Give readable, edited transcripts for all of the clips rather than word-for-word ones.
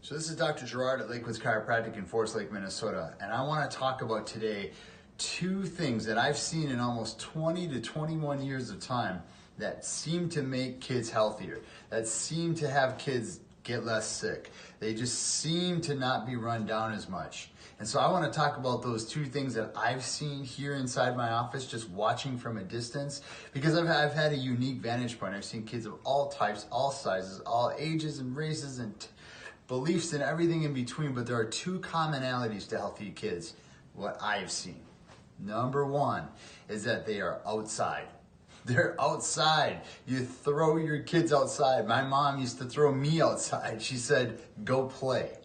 So this is Dr. Gerard at Lakewood's Chiropractic in Forest Lake, Minnesota, and I want to talk about today two things that I've seen in almost 20 to 21 years of time that seem to make kids healthier, that seem to have kids get less sick. They just seem to not be run down as much. And so I want to talk about those two things that I've seen here inside my office, just watching from a distance, because I've had a unique vantage point. I've seen kids of all types, all sizes, all ages and races and beliefs and everything in between, but there are two commonalities to healthy kids, what I've seen. Number one is that they are outside. They're outside. You throw your kids outside. My mom used to throw me outside. She said, go play.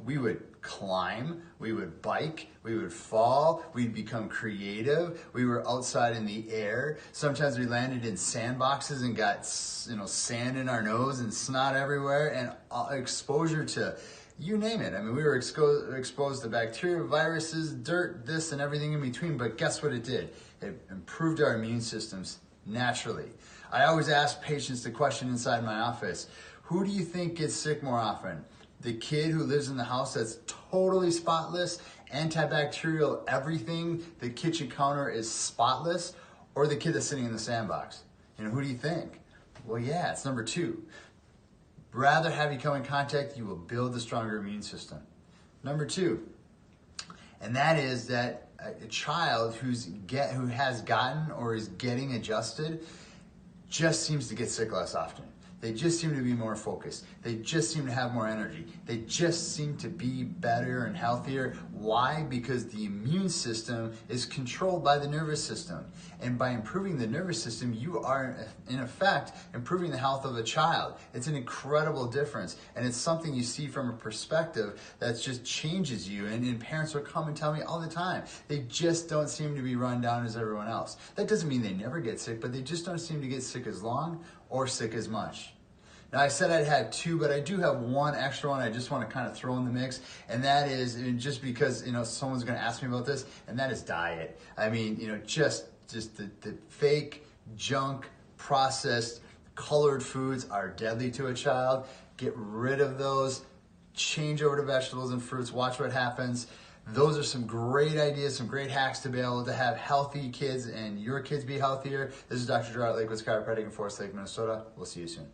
We would climb, we would bike, we would fall, we'd become creative. We were outside in the air. Sometimes we landed in sandboxes and got, sand in our nose and snot everywhere, and exposure to you name it. I mean, we were exposed to bacteria, viruses, dirt, this and everything in between, but guess what it did? It improved our immune systems naturally. I always ask patients the question inside my office, who do you think gets sick more often? The kid who lives in the house that's totally spotless, antibacterial, everything, the kitchen counter is spotless, or the kid that's sitting in the sandbox? Who do you think? Well, yeah, it's number two. Rather have you come in contact, you will build a stronger immune system. Number two, and that is that a child who has gotten or is getting adjusted just seems to get sick less often. They just seem to be more focused. They just seem to have more energy. They just seem to be better and healthier. Why? Because the immune system is controlled by the nervous system. And by improving the nervous system, you are, in effect, improving the health of a child. It's an incredible difference. And it's something you see from a perspective that just changes you. And parents will come and tell me all the time, they just don't seem to be run down as everyone else. That doesn't mean they never get sick, but they just don't seem to get sick as long or sick as much. Now, I said I'd have two, but I do have one extra one I just want to kind of throw in the mix, and that is, just because, someone's going to ask me about this, and that is diet. I mean, just the fake, junk, processed, colored foods are deadly to a child. Get rid of those. Change over to vegetables and fruits. Watch what happens. Those are some great ideas, some great hacks to be able to have healthy kids and your kids be healthier. This is Dr. Gerard at Lakewood's Chiropractic in Forest Lake, Minnesota. We'll see you soon.